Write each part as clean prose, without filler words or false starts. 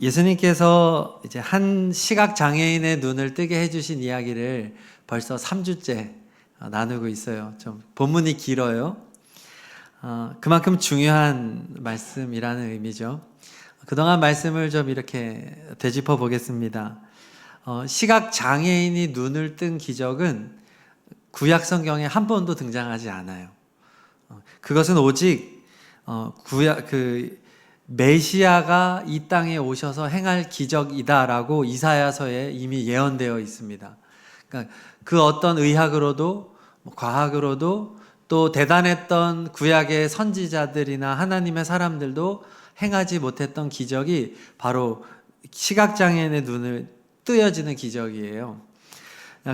예수님께서 이제 한 시각 장애인의 눈을 뜨게 해주신 이야기를 벌써 3주째 나누고 있어요. 좀 본문이 길어요. 그만큼 중요한 말씀이라는 의미죠. 그동안 말씀을 좀 이렇게 되짚어 보겠습니다. 시각 장애인이 눈을 뜬 기적은 구약 성경에 한 번도 등장하지 않아요. 그것은 오직 메시아가 이 땅에 오셔서 행할 기적이다라고 이사야서에 이미 예언되어 있습니다. 그러니까 그 어떤 의학으로도 과학으로도 또 대단했던 구약의 선지자들이나 하나님의 사람들도 행하지 못했던 기적이 바로 시각장애인의 눈을 뜨여지는 기적이에요.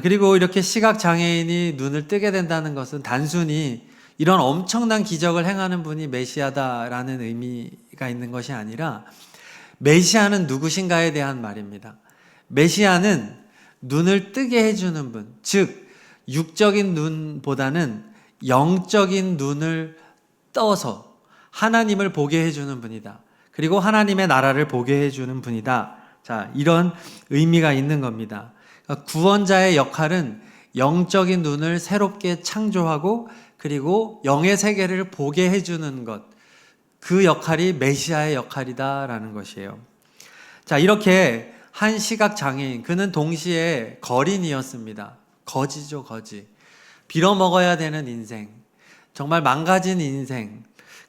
그리고 이렇게 시각장애인이 눈을 뜨게 된다는 것은 단순히 이런 엄청난 기적을 행하는 분이 메시아다라는 의미가 있는 것이 아니라 메시아는 누구신가에 대한 말입니다. 메시아는 눈을 뜨게 해주는 분, 즉 육적인 눈보다는 영적인 눈을 떠서 하나님을 보게 해주는 분이다. 그리고 하나님의 나라를 보게 해주는 분이다. 자, 이런 의미가 있는 겁니다. 구원자의 역할은 영적인 눈을 새롭게 창조하고 그리고 영의 세계를 보게 해주는 것, 그 역할이 메시아의 역할이다라는 것이에요. 자, 이렇게 한 시각 장애인, 그는 동시에 거린이었습니다. 거지죠, 거지. 빌어먹어야 되는 인생, 정말 망가진 인생.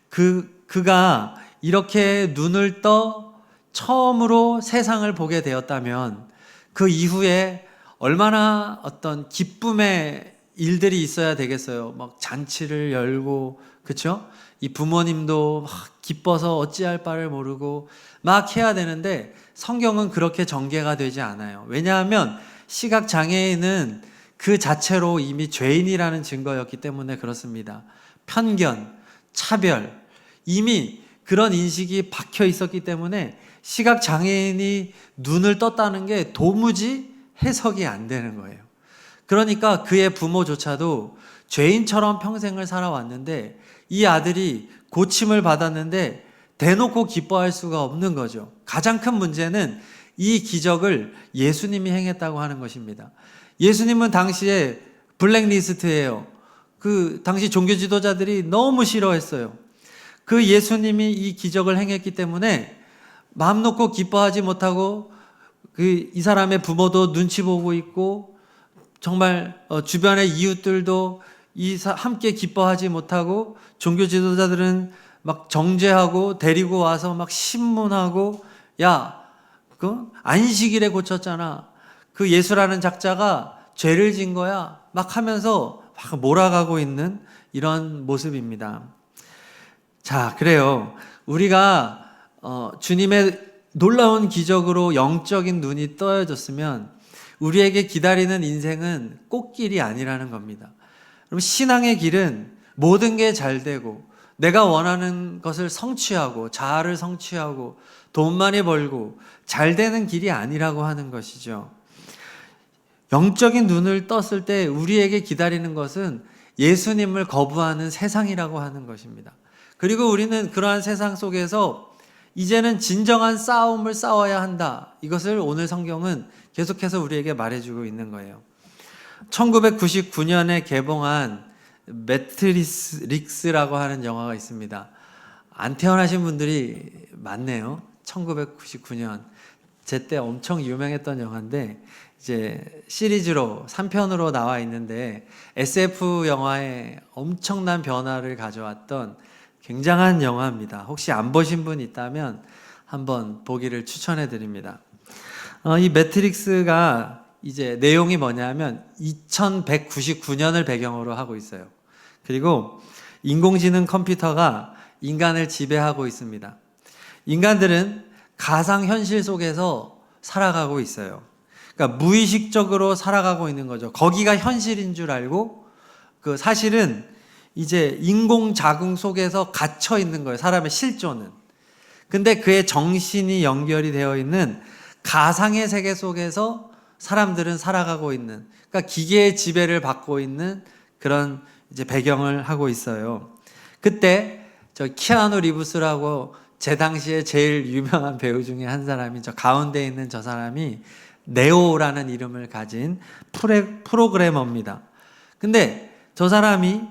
그가 이렇게 눈을 떠 처음으로 세상을 보게 되었다면 그 이후에 얼마나 어떤 기쁨의 일들이 있어야 되겠어요. 막 잔치를 열고, 그쵸? 이 부모님도 막 기뻐서 어찌할 바를 모르고 막 해야 되는데 성경은 그렇게 전개가 되지 않아요. 왜냐하면 시각장애인은 그 자체로 이미 죄인이라는 증거였기 때문에 그렇습니다. 편견, 차별, 이미 그런 인식이 박혀 있었기 때문에 시각장애인이 눈을 떴다는 게 도무지 해석이 안 되는 거예요. 그러니까 그의 부모조차도 죄인처럼 평생을 살아왔는데 이 아들이 고침을 받았는데 대놓고 기뻐할 수가 없는 거죠. 가장 큰 문제는 이 기적을 예수님이 행했다고 하는 것입니다. 예수님은 당시에 블랙리스트예요. 그 당시 종교 지도자들이 너무 싫어했어요. 그 예수님이 이 기적을 행했기 때문에 마음 놓고 기뻐하지 못하고 이 사람의 부모도 눈치 보고 있고 정말 주변의 이웃들도 함께 기뻐하지 못하고 종교 지도자들은 막 정죄하고 데리고 와서 막 신문하고 야, 그 안식일에 고쳤잖아. 그 예수라는 작자가 죄를 진 거야. 막 하면서 막 몰아가고 있는 이런 모습입니다. 자, 그래요. 우리가 주님의 놀라운 기적으로 영적인 눈이 떠여졌으면 우리에게 기다리는 인생은 꽃길이 아니라는 겁니다. 그럼 신앙의 길은 모든 게 잘 되고 내가 원하는 것을 성취하고 자아를 성취하고 돈 많이 벌고 잘 되는 길이 아니라고 하는 것이죠. 영적인 눈을 떴을 때 우리에게 기다리는 것은 예수님을 거부하는 세상이라고 하는 것입니다. 그리고 우리는 그러한 세상 속에서 이제는 진정한 싸움을 싸워야 한다. 이것을 오늘 성경은 계속해서 우리에게 말해주고 있는 거예요. 1999년에 개봉한 매트릭스라고 하는 영화가 있습니다. 안 태어나신 분들이 많네요. 1999년. 제때 엄청 유명했던 영화인데 이제 시리즈로 3편으로 나와 있는데 SF 영화에 엄청난 변화를 가져왔던 굉장한 영화입니다. 혹시 안 보신 분 있다면 한번 보기를 추천해 드립니다. 이 매트릭스가 이제 내용이 뭐냐면 2199년을 배경으로 하고 있어요. 그리고 인공지능 컴퓨터가 인간을 지배하고 있습니다. 인간들은 가상현실 속에서 살아가고 있어요. 그러니까 무의식적으로 살아가고 있는 거죠. 거기가 현실인 줄 알고 사실은 이제 인공자궁 속에서 갇혀 있는 거예요. 사람의 실존은. 근데 그의 정신이 연결이 되어 있는 가상의 세계 속에서 사람들은 살아가고 있는, 그러니까 기계의 지배를 받고 있는 그런 이제 배경을 하고 있어요. 그때 저 키아누 리브스라고 제 당시에 제일 유명한 배우 중에 한 사람이 저 가운데 있는 저 사람이 네오라는 이름을 가진 프로그래머입니다. 근데 저 사람이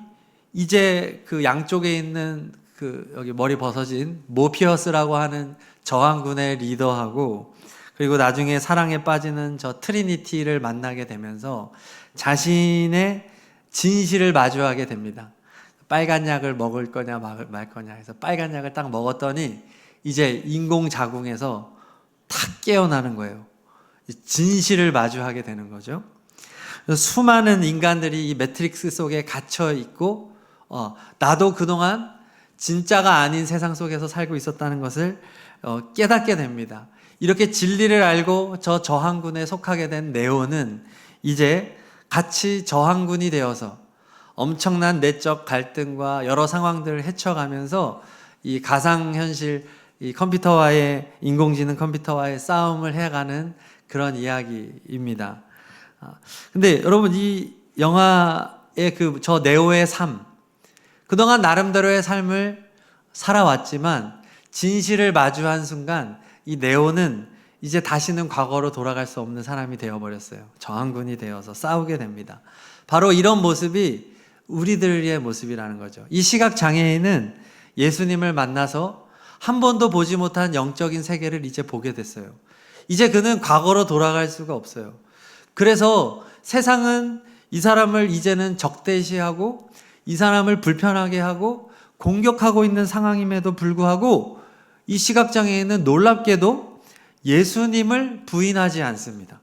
이제 그 양쪽에 있는 그 여기 머리 벗어진 모피어스라고 하는 저항군의 리더하고 그리고 나중에 사랑에 빠지는 저 트리니티를 만나게 되면서 자신의 진실을 마주하게 됩니다. 빨간 약을 먹을 거냐 말 거냐 해서 빨간 약을 딱 먹었더니 이제 인공자궁에서 탁 깨어나는 거예요. 진실을 마주하게 되는 거죠. 수많은 인간들이 이 매트릭스 속에 갇혀 있고 나도 그동안 진짜가 아닌 세상 속에서 살고 있었다는 것을 깨닫게 됩니다. 이렇게 진리를 알고 저 저항군에 속하게 된 네오는 이제 같이 저항군이 되어서 엄청난 내적 갈등과 여러 상황들을 헤쳐가면서 이 가상현실, 이 컴퓨터와의, 인공지능 컴퓨터와의 싸움을 해가는 그런 이야기입니다. 근데 여러분, 이 영화의 저 네오의 삶, 그동안 나름대로의 삶을 살아왔지만 진실을 마주한 순간 이 네오는 이제 다시는 과거로 돌아갈 수 없는 사람이 되어버렸어요. 저항군이 되어서 싸우게 됩니다. 바로 이런 모습이 우리들의 모습이라는 거죠. 이 시각장애인은 예수님을 만나서 한 번도 보지 못한 영적인 세계를 이제 보게 됐어요. 이제 그는 과거로 돌아갈 수가 없어요. 그래서 세상은 이 사람을 이제는 적대시하고 이 사람을 불편하게 하고 공격하고 있는 상황임에도 불구하고 이 시각장애인은 놀랍게도 예수님을 부인하지 않습니다.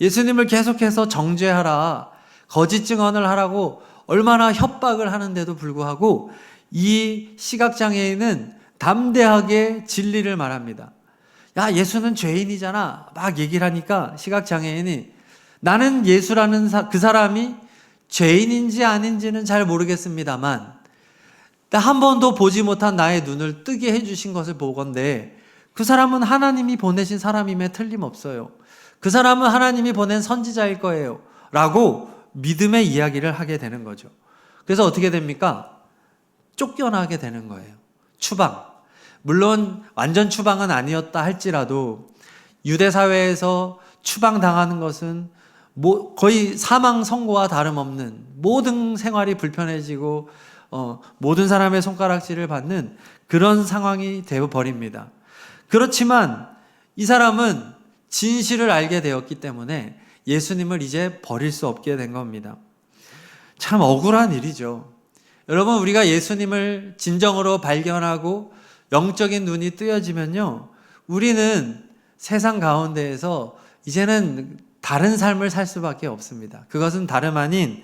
예수님을 계속해서 정죄하라, 거짓 증언을 하라고 얼마나 협박을 하는데도 불구하고 이 시각장애인은 담대하게 진리를 말합니다. 야, 예수는 죄인이잖아. 막 얘기를 하니까 시각장애인이 나는 예수라는 그 사람이 죄인인지 아닌지는 잘 모르겠습니다만 한 번도 보지 못한 나의 눈을 뜨게 해주신 것을 보건대 그 사람은 하나님이 보내신 사람임에 틀림없어요. 그 사람은 하나님이 보낸 선지자일 거예요. 라고 믿음의 이야기를 하게 되는 거죠. 그래서 어떻게 됩니까? 쫓겨나게 되는 거예요. 추방. 물론 완전 추방은 아니었다 할지라도 유대 사회에서 추방당하는 것은 거의 사망 선고와 다름없는 모든 생활이 불편해지고 모든 사람의 손가락질을 받는 그런 상황이 되어버립니다. 그렇지만 이 사람은 진실을 알게 되었기 때문에 예수님을 이제 버릴 수 없게 된 겁니다. 참 억울한 일이죠. 여러분, 우리가 예수님을 진정으로 발견하고 영적인 눈이 뜨여지면요, 우리는 세상 가운데에서 이제는 다른 삶을 살 수밖에 없습니다. 그것은 다름 아닌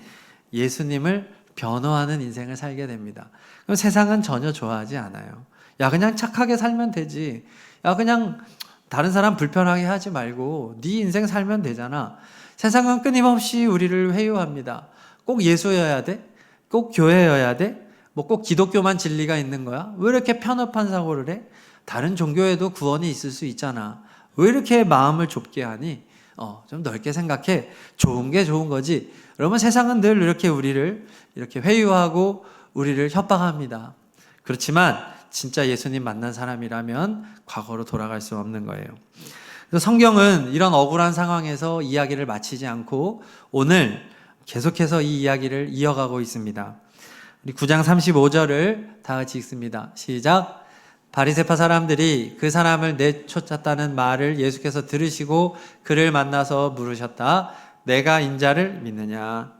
예수님을 변호하는 인생을 살게 됩니다. 그럼 세상은 전혀 좋아하지 않아요. 야, 그냥 착하게 살면 되지. 야, 그냥 다른 사람 불편하게 하지 말고 네 인생 살면 되잖아. 세상은 끊임없이 우리를 회유합니다. 꼭 예수여야 돼? 꼭 교회여야 돼? 뭐 꼭 기독교만 진리가 있는 거야? 왜 이렇게 편협한 사고를 해? 다른 종교에도 구원이 있을 수 있잖아. 왜 이렇게 마음을 좁게 하니? 좀 넓게 생각해. 좋은 게 좋은 거지. 여러분, 세상은 늘 이렇게 우리를 이렇게 회유하고 우리를 협박합니다. 그렇지만 진짜 예수님 만난 사람이라면 과거로 돌아갈 수 없는 거예요. 그래서 성경은 이런 억울한 상황에서 이야기를 마치지 않고 오늘 계속해서 이 이야기를 이어가고 있습니다. 우리 9장 35절을 다 같이 읽습니다. 시작. 바리새파 사람들이 그 사람을 내쫓았다는 말을 예수께서 들으시고 그를 만나서 물으셨다. 내가 인자를 믿느냐?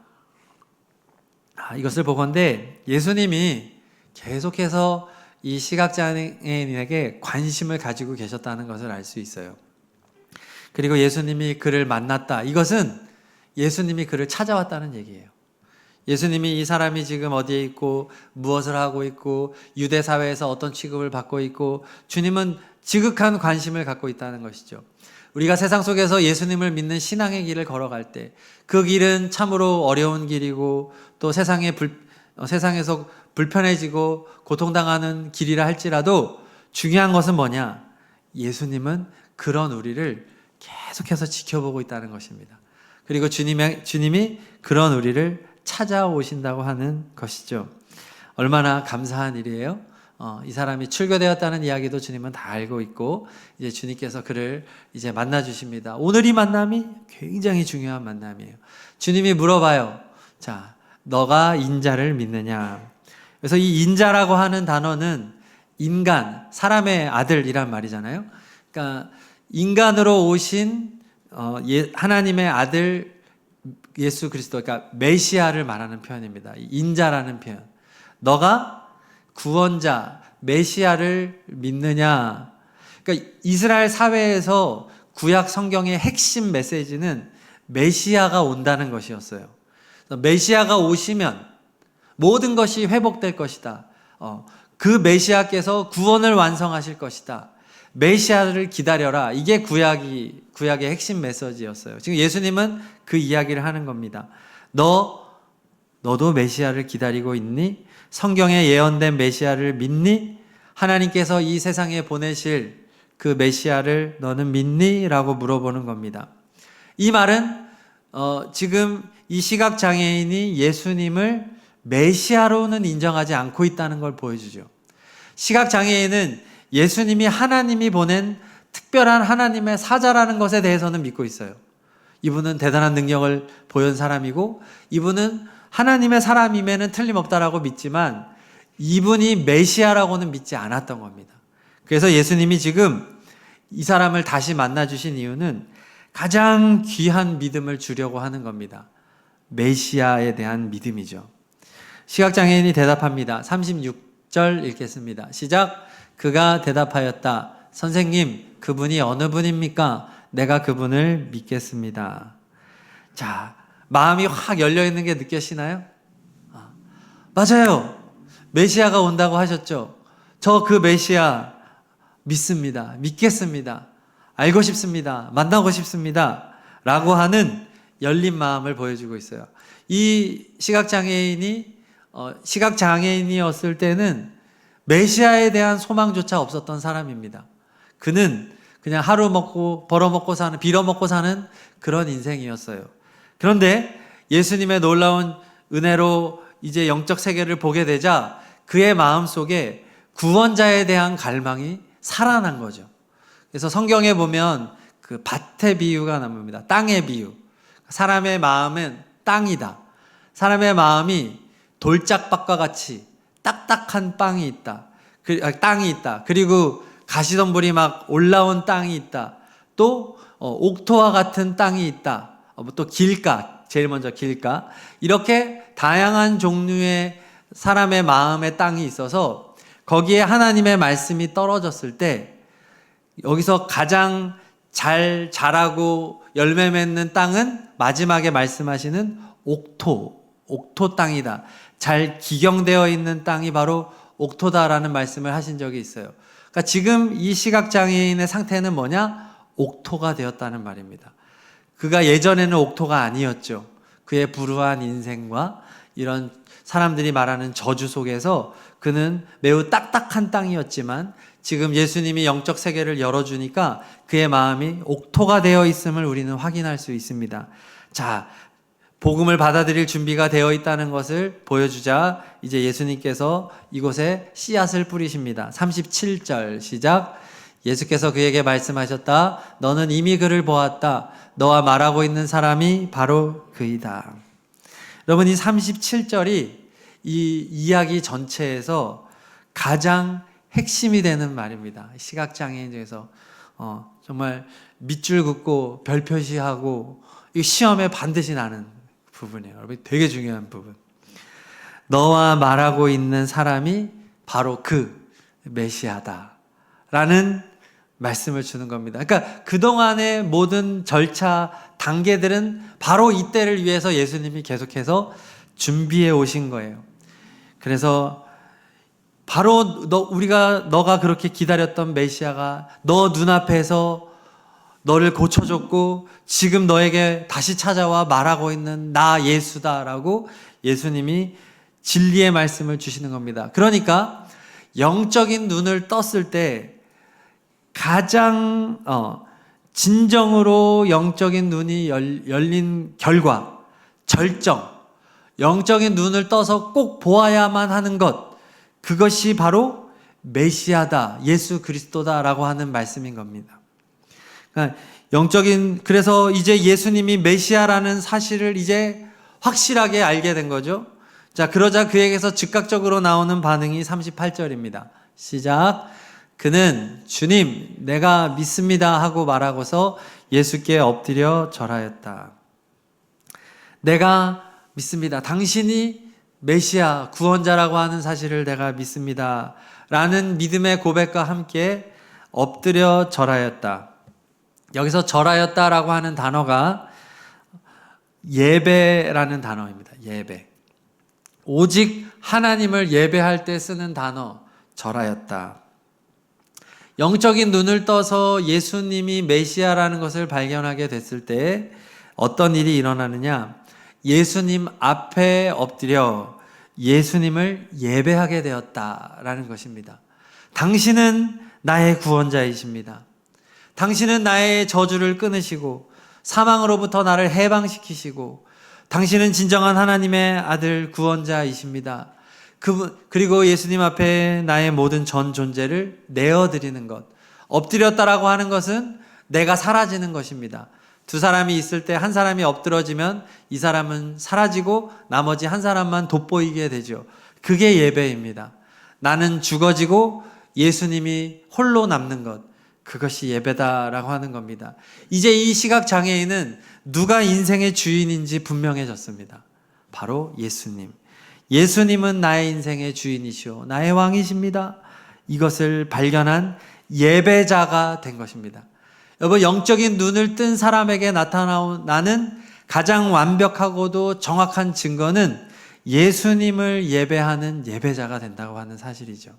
이것을 보건대 예수님이 계속해서 이 시각장애인에게 관심을 가지고 계셨다는 것을 알 수 있어요. 그리고 예수님이 그를 만났다. 이것은 예수님이 그를 찾아왔다는 얘기예요. 예수님이 이 사람이 지금 어디에 있고 무엇을 하고 있고 유대 사회에서 어떤 취급을 받고 있고 주님은 지극한 관심을 갖고 있다는 것이죠. 우리가 세상 속에서 예수님을 믿는 신앙의 길을 걸어갈 때 그 길은 참으로 어려운 길이고 또 세상에서 불편해지고 고통당하는 길이라 할지라도 중요한 것은 뭐냐? 예수님은 그런 우리를 계속해서 지켜보고 있다는 것입니다. 그리고 주님이 그런 우리를 찾아오신다고 하는 것이죠. 얼마나 감사한 일이에요. 이 사람이 출교되었다는 이야기도 주님은 다 알고 있고 이제 주님께서 그를 이제 만나 주십니다. 오늘 이 만남이 굉장히 중요한 만남이에요. 주님이 물어봐요. 자, 너가 인자를 믿느냐? 그래서 이 인자라고 하는 단어는 인간, 사람의 아들이란 말이잖아요. 그러니까 인간으로 오신 하나님의 아들 예수 그리스도, 그러니까 메시아를 말하는 표현입니다. 인자라는 표현. 너가 구원자, 메시아를 믿느냐? 그러니까 이스라엘 사회에서 구약 성경의 핵심 메시지는 메시아가 온다는 것이었어요. 메시아가 오시면 모든 것이 회복될 것이다. 그 메시아께서 구원을 완성하실 것이다. 메시아를 기다려라. 이게 구약의 핵심 메시지였어요. 지금 예수님은 그 이야기를 하는 겁니다. 너도 메시아를 기다리고 있니? 성경에 예언된 메시아를 믿니? 하나님께서 이 세상에 보내실 그 메시아를 너는 믿니? 라고 물어보는 겁니다. 이 말은 지금 이 시각장애인이 예수님을 메시아로는 인정하지 않고 있다는 걸 보여주죠. 시각장애인은 예수님이 하나님이 보낸 특별한 하나님의 사자라는 것에 대해서는 믿고 있어요. 이분은 대단한 능력을 보인 사람이고 이분은 하나님의 사람임에는 틀림없다라고 믿지만 이분이 메시아라고는 믿지 않았던 겁니다. 그래서 예수님이 지금 이 사람을 다시 만나 주신 이유는 가장 귀한 믿음을 주려고 하는 겁니다. 메시아에 대한 믿음이죠. 시각장애인이 대답합니다. 36절 읽겠습니다. 시작. 그가 대답하였다. 선생님, 그분이 어느 분입니까? 내가 그분을 믿겠습니다. 자, 마음이 확 열려있는 게 느껴지나요? 맞아요. 메시아가 온다고 하셨죠. 저 그 메시아 믿습니다. 믿겠습니다. 알고 싶습니다. 만나고 싶습니다. 라고 하는 열린 마음을 보여주고 있어요. 이 시각장애인이었을 때는 메시아에 대한 소망조차 없었던 사람입니다. 그는 그냥 하루 먹고 벌어먹고 사는, 빌어먹고 사는 그런 인생이었어요. 그런데 예수님의 놀라운 은혜로 이제 영적 세계를 보게 되자 그의 마음속에 구원자에 대한 갈망이 살아난 거죠. 그래서 성경에 보면 그 밭의 비유가 나옵니다. 땅의 비유. 사람의 마음은 땅이다. 사람의 마음이 돌짝밭과 같이 딱딱한 땅이 있다. 그리고 가시덤불이 막 올라온 땅이 있다. 또 옥토와 같은 땅이 있다. 또 길가, 제일 먼저 길가. 이렇게 다양한 종류의 사람의 마음의 땅이 있어서 거기에 하나님의 말씀이 떨어졌을 때 여기서 가장 잘 자라고 열매 맺는 땅은 마지막에 말씀하시는 옥토 땅이다. 잘 기경되어 있는 땅이 바로 옥토다라는 말씀을 하신 적이 있어요. 그러니까 지금 이 시각장애인의 상태는 뭐냐? 옥토가 되었다는 말입니다. 그가 예전에는 옥토가 아니었죠. 그의 불우한 인생과 이런 사람들이 말하는 저주 속에서 그는 매우 딱딱한 땅이었지만 지금 예수님이 영적 세계를 열어주니까 그의 마음이 옥토가 되어 있음을 우리는 확인할 수 있습니다. 자, 복음을 받아들일 준비가 되어 있다는 것을 보여주자 이제 예수님께서 이곳에 씨앗을 뿌리십니다. 37절 시작. 예수께서 그에게 말씀하셨다. 너는 이미 그를 보았다. 너와 말하고 있는 사람이 바로 그이다. 여러분, 이 37절이 이 이야기 전체에서 가장 핵심이 되는 말입니다. 시각장애인 중에서 정말 밑줄 긋고 별 표시하고 이 시험에 반드시 나는 부분이에요. 여러분, 되게 중요한 부분. 너와 말하고 있는 사람이 바로 그 메시아다 라는 말씀을 주는 겁니다. 그러니까 그동안의 모든 절차, 단계들은 바로 이때를 위해서 예수님이 계속해서 준비해 오신 거예요. 그래서 바로 너가 그렇게 기다렸던 메시아가 너 눈앞에서 너를 고쳐줬고 지금 너에게 다시 찾아와 말하고 있는 나 예수다라고 예수님이 진리의 말씀을 주시는 겁니다. 그러니까 영적인 눈을 떴을 때 가장 진정으로 영적인 눈이 열린 결과, 절정, 영적인 눈을 떠서 꼭 보아야만 하는 것, 그것이 바로 메시아다, 예수 그리스도다라고 하는 말씀인 겁니다. 그러니까 그래서 이제 예수님이 메시아라는 사실을 이제 확실하게 알게 된 거죠. 자, 그러자 그에게서 즉각적으로 나오는 반응이 38절입니다. 시작. 그는 주님, 내가 믿습니다 하고 말하고서 예수께 엎드려 절하였다. 내가 믿습니다. 당신이 메시아, 구원자라고 하는 사실을 내가 믿습니다. 라는 믿음의 고백과 함께 엎드려 절하였다. 여기서 절하였다라고 하는 단어가 예배라는 단어입니다. 예배. 오직 하나님을 예배할 때 쓰는 단어, 절하였다. 영적인 눈을 떠서 예수님이 메시아라는 것을 발견하게 됐을 때 어떤 일이 일어나느냐? 예수님 앞에 엎드려 예수님을 예배하게 되었다라는 것입니다. 당신은 나의 구원자이십니다. 당신은 나의 저주를 끊으시고 사망으로부터 나를 해방시키시고 당신은 진정한 하나님의 아들 구원자이십니다. 그리고 예수님 앞에 나의 모든 전 존재를 내어드리는 것. 엎드렸다라고 하는 것은 내가 사라지는 것입니다. 두 사람이 있을 때 한 사람이 엎드러지면 이 사람은 사라지고 나머지 한 사람만 돋보이게 되죠. 그게 예배입니다. 나는 죽어지고 예수님이 홀로 남는 것. 그것이 예배다라고 하는 겁니다. 이제 이 시각장애인은 누가 인생의 주인인지 분명해졌습니다. 바로 예수님. 예수님은 나의 인생의 주인이시오. 나의 왕이십니다. 이것을 발견한 예배자가 된 것입니다. 여러분, 영적인 눈을 뜬 사람에게 나타나는 가장 완벽하고도 정확한 증거는 예수님을 예배하는 예배자가 된다고 하는 사실이죠.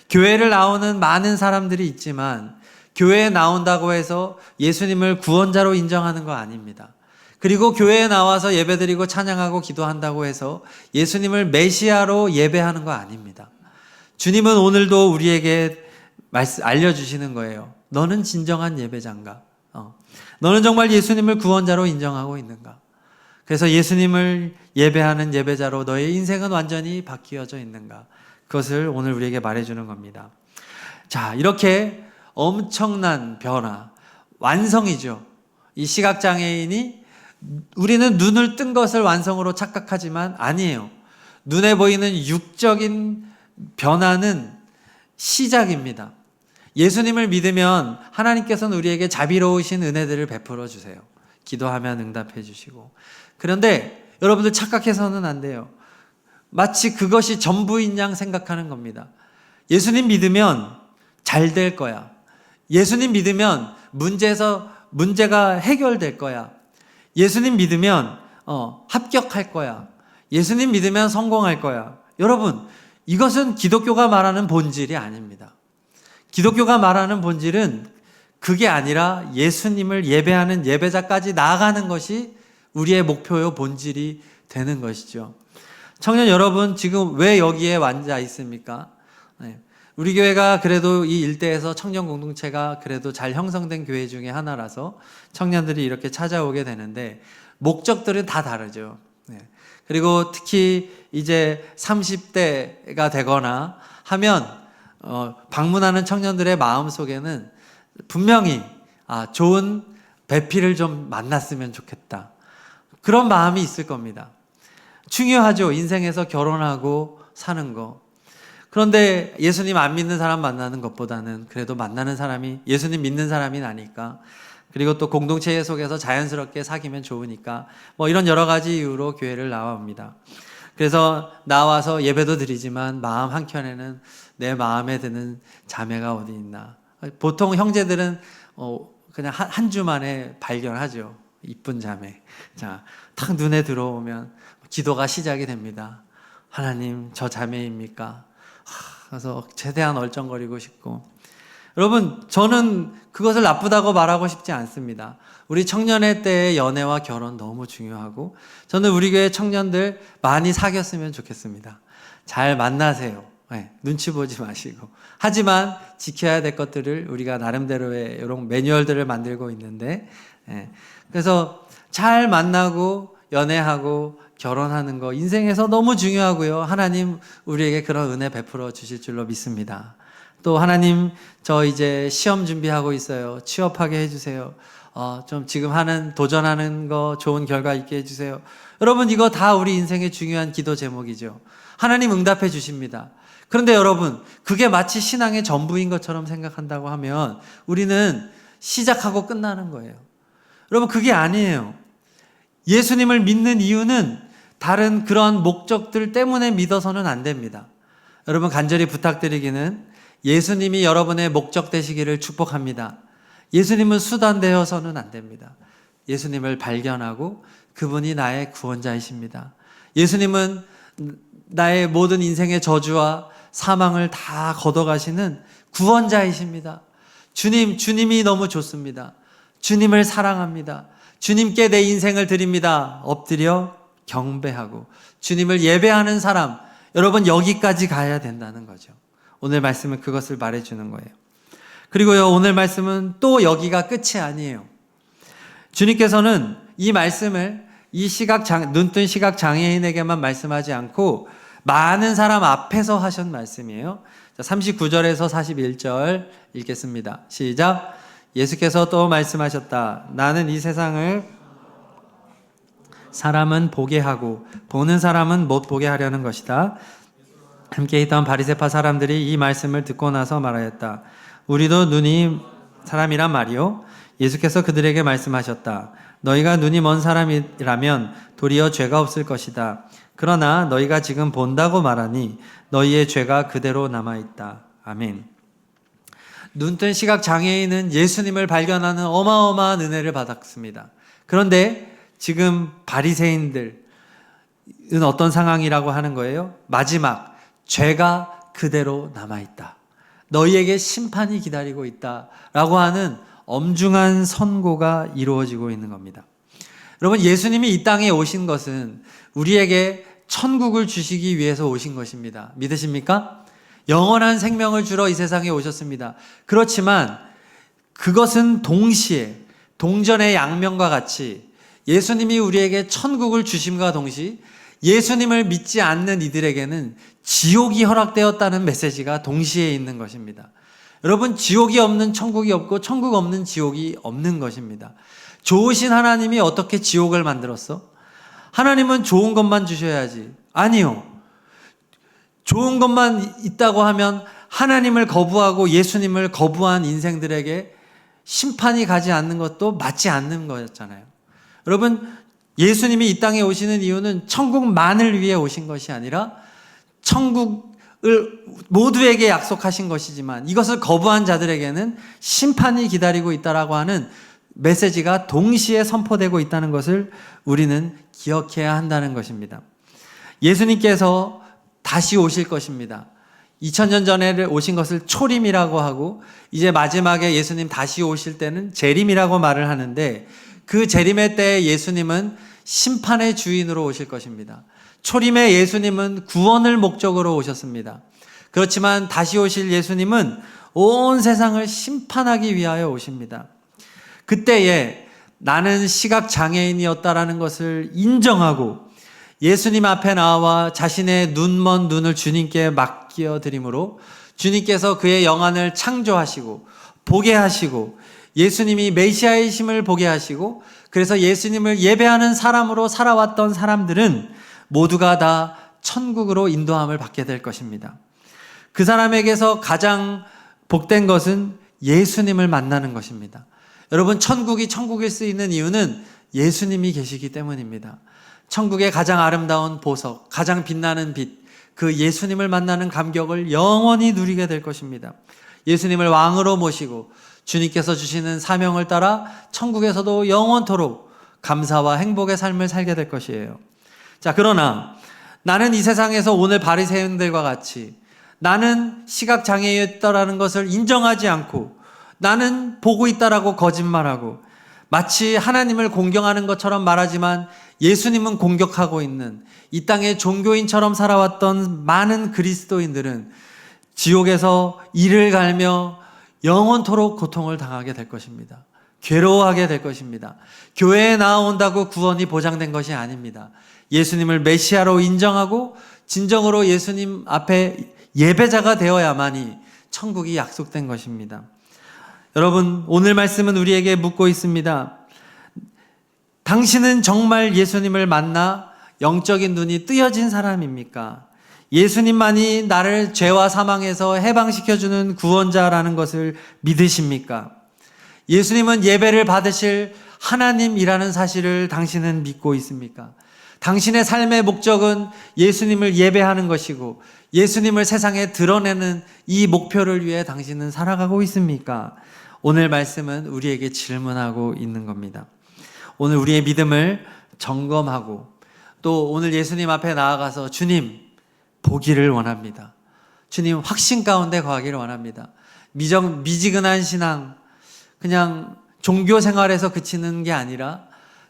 교회를 나오는 많은 사람들이 있지만 교회에 나온다고 해서 예수님을 구원자로 인정하는 거 아닙니다. 그리고 교회에 나와서 예배드리고 찬양하고 기도한다고 해서 예수님을 메시아로 예배하는 거 아닙니다. 주님은 오늘도 우리에게 알려주시는 거예요. 너는 진정한 예배자인가? 너는 정말 예수님을 구원자로 인정하고 있는가? 그래서 예수님을 예배하는 예배자로 너의 인생은 완전히 바뀌어져 있는가? 그것을 오늘 우리에게 말해주는 겁니다. 자, 이렇게 엄청난 변화, 완성이죠. 이 시각장애인이 우리는 눈을 뜬 것을 완성으로 착각하지만 아니에요. 눈에 보이는 육적인 변화는 시작입니다. 예수님을 믿으면 하나님께서는 우리에게 자비로우신 은혜들을 베풀어 주세요. 기도하면 응답해 주시고. 그런데 여러분들 착각해서는 안 돼요. 마치 그것이 전부인 양 생각하는 겁니다. 예수님 믿으면 잘 될 거야. 예수님 믿으면 문제가 해결될 거야. 예수님 믿으면 합격할 거야. 예수님 믿으면 성공할 거야. 여러분, 이것은 기독교가 말하는 본질이 아닙니다. 기독교가 말하는 본질은 그게 아니라 예수님을 예배하는 예배자까지 나아가는 것이 우리의 목표요 본질이 되는 것이죠. 청년 여러분, 지금 왜 여기에 앉아 있습니까? 우리 교회가 그래도 이 일대에서 청년 공동체가 그래도 잘 형성된 교회 중에 하나라서 청년들이 이렇게 찾아오게 되는데 목적들은 다 다르죠. 그리고 특히 이제 30대가 되거나 하면 방문하는 청년들의 마음속에는 분명히 좋은 배필을 좀 만났으면 좋겠다. 그런 마음이 있을 겁니다. 중요하죠. 인생에서 결혼하고 사는 거. 그런데 예수님 안 믿는 사람 만나는 것보다는 그래도 만나는 사람이 예수님 믿는 사람이 나니까, 그리고 또 공동체 속에서 자연스럽게 사귀면 좋으니까 뭐 이런 여러 가지 이유로 교회를 나와옵니다. 그래서 나와서 예배도 드리지만 마음 한켠에는 내 마음에 드는 자매가 어디 있나. 보통 형제들은 그냥 한 주 만에 발견하죠. 이쁜 자매. 자, 탁 눈에 들어오면 기도가 시작이 됩니다. 하나님, 저 자매입니까? 그래서 최대한 얼쩡거리고 싶고. 여러분, 저는 그것을 나쁘다고 말하고 싶지 않습니다. 우리 청년의 때의 연애와 결혼 너무 중요하고, 저는 우리 교회 청년들 많이 사귀었으면 좋겠습니다. 잘 만나세요. 눈치 보지 마시고. 하지만 지켜야 될 것들을 우리가 나름대로의 이런 매뉴얼들을 만들고 있는데, 그래서 잘 만나고 연애하고 결혼하는 거 인생에서 너무 중요하고요. 하나님 우리에게 그런 은혜 베풀어 주실 줄로 믿습니다. 또 하나님 저 이제 시험 준비하고 있어요. 취업하게 해주세요. 좀 지금 도전하는 거 좋은 결과 있게 해주세요. 여러분 이거 다 우리 인생의 중요한 기도 제목이죠. 하나님 응답해 주십니다. 그런데 여러분 그게 마치 신앙의 전부인 것처럼 생각한다고 하면 우리는 시작하고 끝나는 거예요. 여러분 그게 아니에요. 예수님을 믿는 이유는 다른 그런 목적들 때문에 믿어서는 안 됩니다. 여러분 간절히 부탁드리기는 예수님이 여러분의 목적 되시기를 축복합니다. 예수님은 수단 되어서는 안 됩니다. 예수님을 발견하고 그분이 나의 구원자이십니다. 예수님은 나의 모든 인생의 저주와 사망을 다 걷어가시는 구원자이십니다. 주님이 너무 좋습니다. 주님을 사랑합니다. 주님께 내 인생을 드립니다. 엎드려 경배하고 주님을 예배하는 사람, 여러분 여기까지 가야 된다는 거죠. 오늘 말씀은 그것을 말해주는 거예요. 그리고요, 오늘 말씀은 또 여기가 끝이 아니에요. 주님께서는 이 말씀을 눈뜬 시각 장애인에게만 말씀하지 않고 많은 사람 앞에서 하신 말씀이에요. 39절에서 41절 읽겠습니다. 시작. 예수께서 또 말씀하셨다. 나는 이 세상을 사람은 보게 하고 보는 사람은 못 보게 하려는 것이다. 함께 있던 바리새파 사람들이 이 말씀을 듣고 나서 말하였다. 우리도 눈이 사람이란 말이요. 예수께서 그들에게 말씀하셨다. 너희가 눈이 먼 사람이라면 도리어 죄가 없을 것이다. 그러나 너희가 지금 본다고 말하니 너희의 죄가 그대로 남아있다. 아멘. 눈뜬 시각 장애인은 예수님을 발견하는 어마어마한 은혜를 받았습니다. 그런데 지금 바리새인들은 어떤 상황이라고 하는 거예요? 마지막 죄가 그대로 남아있다. 너희에게 심판이 기다리고 있다. 라고 하는 엄중한 선고가 이루어지고 있는 겁니다. 여러분, 예수님이 이 땅에 오신 것은 우리에게 천국을 주시기 위해서 오신 것입니다. 믿으십니까? 영원한 생명을 주러 이 세상에 오셨습니다. 그렇지만 그것은 동시에 동전의 양면과 같이 예수님이 우리에게 천국을 주심과 동시에 예수님을 믿지 않는 이들에게는 지옥이 허락되었다는 메시지가 동시에 있는 것입니다. 여러분, 지옥이 없는 천국이 없고 천국 없는 지옥이 없는 것입니다. 좋으신 하나님이 어떻게 지옥을 만들었어? 하나님은 좋은 것만 주셔야지. 아니요. 좋은 것만 있다고 하면 하나님을 거부하고 예수님을 거부한 인생들에게 심판이 가지 않는 것도 맞지 않는 거였잖아요. 여러분, 예수님이 이 땅에 오시는 이유는 천국만을 위해 오신 것이 아니라 천국을 모두에게 약속하신 것이지만 이것을 거부한 자들에게는 심판이 기다리고 있다라고 하는 메시지가 동시에 선포되고 있다는 것을 우리는 기억해야 한다는 것입니다. 예수님께서 다시 오실 것입니다. 2000년 전에 오신 것을 초림이라고 하고 이제 마지막에 예수님 다시 오실 때는 재림이라고 말을 하는데 그 재림의 때에 예수님은 심판의 주인으로 오실 것입니다. 초림의 예수님은 구원을 목적으로 오셨습니다. 그렇지만 다시 오실 예수님은 온 세상을 심판하기 위하여 오십니다. 그때에 나는 시각장애인이었다라는 것을 인정하고 예수님 앞에 나와 자신의 눈먼 눈을 주님께 맡겨드림으로 주님께서 그의 영안을 창조하시고 보게 하시고 예수님이 메시아이심을 보게 하시고 그래서 예수님을 예배하는 사람으로 살아왔던 사람들은 모두가 다 천국으로 인도함을 받게 될 것입니다. 그 사람에게서 가장 복된 것은 예수님을 만나는 것입니다. 여러분, 천국이 천국일 수 있는 이유는 예수님이 계시기 때문입니다. 천국의 가장 아름다운 보석, 가장 빛나는 빛, 그 예수님을 만나는 감격을 영원히 누리게 될 것입니다. 예수님을 왕으로 모시고 주님께서 주시는 사명을 따라 천국에서도 영원토록 감사와 행복의 삶을 살게 될 것이에요. 자, 그러나 나는 이 세상에서 오늘 바리새인들과 같이 나는 시각장애였다라는 것을 인정하지 않고 나는 보고 있다라고 거짓말하고 마치 하나님을 공경하는 것처럼 말하지만 예수님은 공격하고 있는 이 땅의 종교인처럼 살아왔던 많은 그리스도인들은 지옥에서 이를 갈며 영원토록 고통을 당하게 될 것입니다. 괴로워하게 될 것입니다. 교회에 나온다고 구원이 보장된 것이 아닙니다. 예수님을 메시아로 인정하고 진정으로 예수님 앞에 예배자가 되어야만이 천국이 약속된 것입니다. 여러분, 오늘 말씀은 우리에게 묻고 있습니다. 당신은 정말 예수님을 만나 영적인 눈이 뜨여진 사람입니까? 예수님만이 나를 죄와 사망에서 해방시켜주는 구원자라는 것을 믿으십니까? 예수님은 예배를 받으실 하나님이라는 사실을 당신은 믿고 있습니까? 당신의 삶의 목적은 예수님을 예배하는 것이고 예수님을 세상에 드러내는 이 목표를 위해 당신은 살아가고 있습니까? 오늘 말씀은 우리에게 질문하고 있는 겁니다. 오늘 우리의 믿음을 점검하고 또 오늘 예수님 앞에 나아가서 주님 보기를 원합니다. 주님 확신 가운데 거하기를 원합니다. 미지근한 신앙, 그냥 종교 생활에서 그치는 게 아니라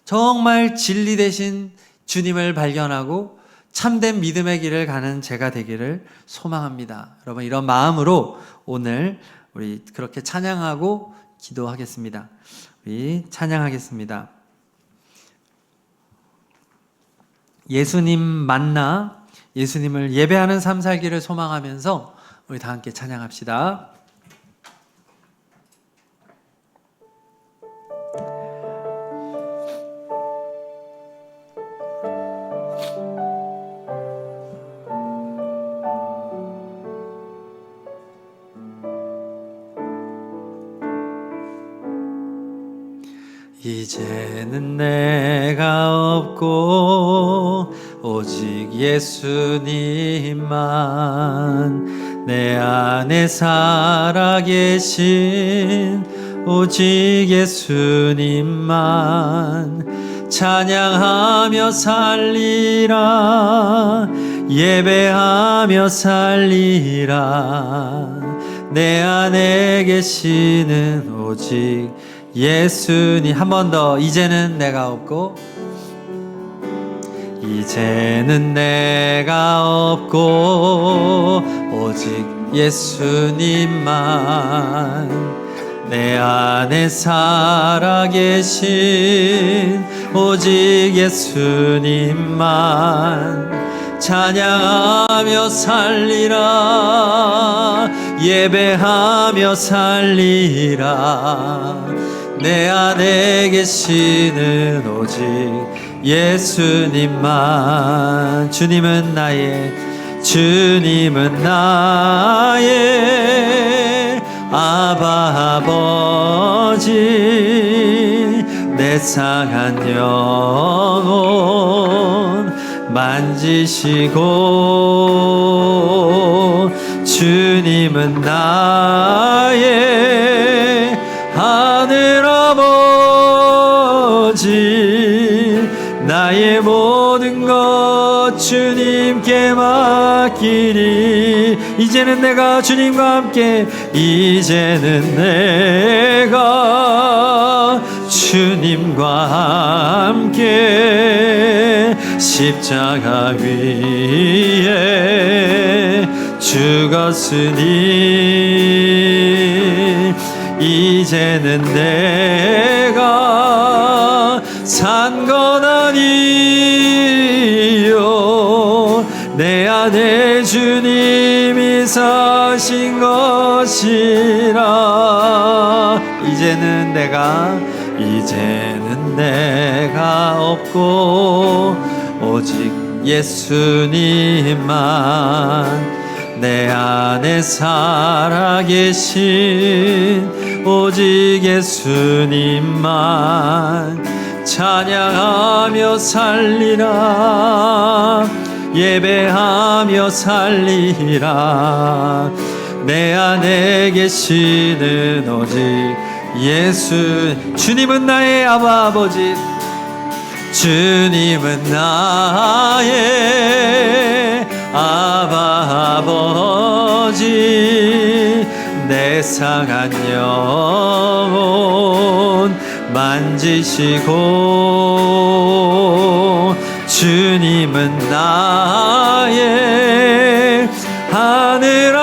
정말 진리 되신 주님을 발견하고 참된 믿음의 길을 가는 제가 되기를 소망합니다. 여러분, 이런 마음으로 오늘 우리 그렇게 찬양하고 기도하겠습니다. 우리 찬양하겠습니다. 예수님 만나 예수님을 예배하는 삶 살기를 소망하면서 우리 다 함께 찬양합시다. 이제는 내가 없고 오직 예수님만 내 안에 살아계신 오직 예수님만 찬양하며 살리라 예배하며 살리라 내 안에 계시는 오직 예수님. 한 번 더. 이제는 내가 없고 이제는 내가 없고 오직 예수님만 내 안에 살아계신 오직 예수님만 찬양하며 살리라 예배하며 살리라 내 안에 계시는 오직 예수님만 주님은 나의 아바 아버지 내 상한 영혼 만지시고 주님은 나의 하늘 아버지 나의 모든 것 주님께 맡기리 이제는 내가 주님과 함께 이제는 내가 주님과 함께 십자가 위에 죽었으니 이제는 내가 산 건 아니요 내 안에 주님이 사신 것이라 이제는 내가 없고 오직 예수님만 내 안에 살아계신 오직 예수님만 찬양하며 살리라 예배하며 살리라 내 안에 계시는 오직 예수 주님은 나의 아바 아버지 주님은 나의 아바 아버지 내 상한 영혼 만지시고 주님은 나의 하늘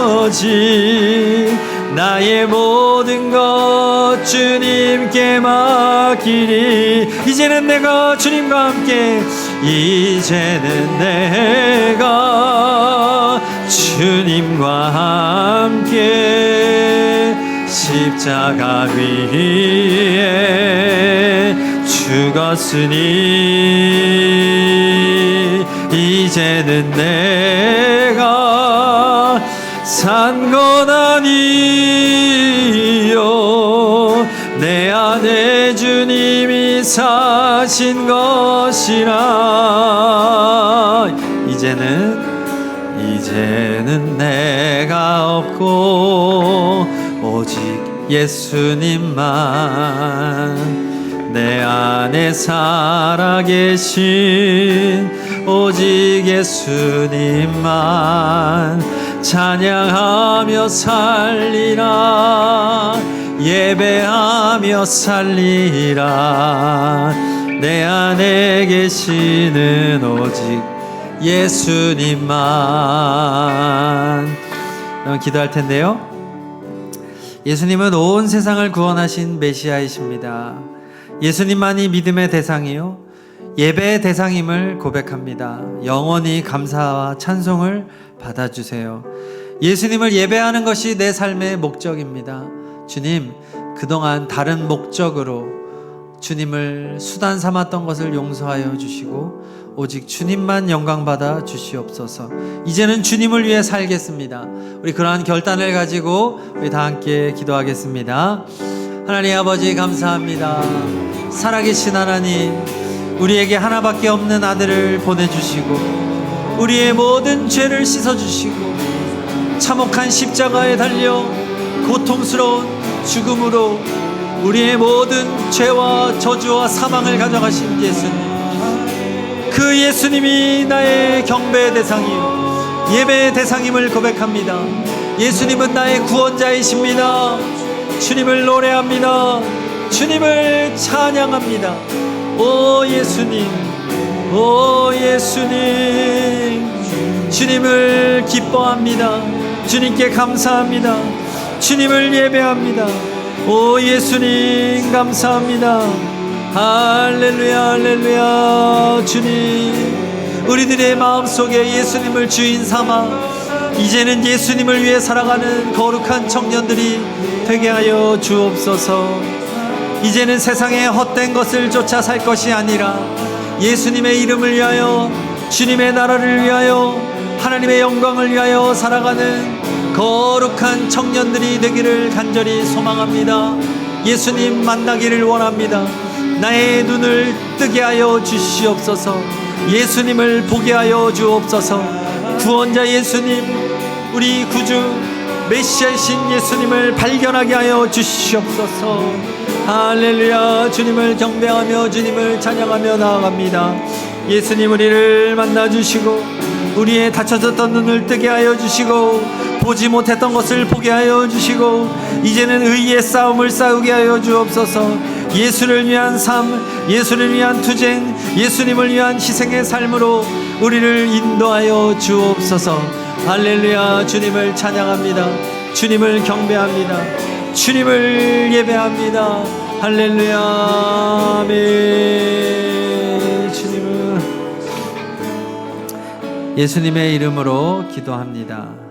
아버지 나의 모든 것 주님께 맡기리. 이제는 내가 주님과 함께, 이제는 내가 주님과 함께 십자가 위에 죽었으니, 이제는 내가 산 건 아니요 내 안에 주님이 사신 것이라. 이제는 내가 없고 오직 예수님만 내 안에 살아계신 오직 예수님만 찬양하며 살리라. 예배하며 살리라. 내 안에 계시는 오직 예수님만. 기도할 텐데요. 예수님은 온 세상을 구원하신 메시아이십니다. 예수님만이 믿음의 대상이요 예배의 대상임을 고백합니다. 영원히 감사와 찬송을 받아주세요. 예수님을 예배하는 것이 내 삶의 목적입니다. 주님, 그동안 다른 목적으로 주님을 수단 삼았던 것을 용서하여 주시고 오직 주님만 영광받아 주시옵소서. 이제는 주님을 위해 살겠습니다. 우리 그러한 결단을 가지고 우리 다 함께 기도하겠습니다. 하나님 아버지, 감사합니다. 살아계신 하나님, 우리에게 하나밖에 없는 아들을 보내주시고 우리의 모든 죄를 씻어주시고 참혹한 십자가에 달려 고통스러운 죽음으로 우리의 모든 죄와 저주와 사망을 가져가신 예수님, 그 예수님이 나의 경배의 대상이요 예배의 대상임을 고백합니다. 예수님은 나의 구원자이십니다. 주님을 노래합니다. 주님을 찬양합니다. 오 예수님, 오 예수님, 주님을 기뻐합니다. 주님께 감사합니다. 주님을 예배합니다. 오 예수님 감사합니다. 할렐루야 할렐루야. 주님, 우리들의 마음속에 예수님을 주인 삼아 이제는 예수님을 위해 살아가는 거룩한 청년들이 되게 하여 주옵소서. 이제는 세상의 헛된 것을 쫓아 살 것이 아니라 예수님의 이름을 위하여, 주님의 나라를 위하여, 하나님의 영광을 위하여 살아가는 거룩한 청년들이 되기를 간절히 소망합니다. 예수님 만나기를 원합니다. 나의 눈을 뜨게 하여 주시옵소서. 예수님을 보게 하여 주옵소서. 구원자 예수님, 우리 구주 메시아이신 예수님을 발견하게 하여 주시옵소서. 할렐루야. 주님을 경배하며 주님을 찬양하며 나아갑니다. 예수님, 우리를 만나주시고 우리의 닫혀졌던 눈을 뜨게 하여 주시고 보지 못했던 것을 보게 하여 주시고 이제는 의의 싸움을 싸우게 하여 주옵소서. 예수를 위한 삶, 예수를 위한 투쟁, 예수님을 위한 희생의 삶으로 우리를 인도하여 주옵소서. 할렐루야. 주님을 찬양합니다. 주님을 경배합니다. 주님을 예배합니다. 할렐루야. 아멘. 주님은 예수님의 이름으로 기도합니다.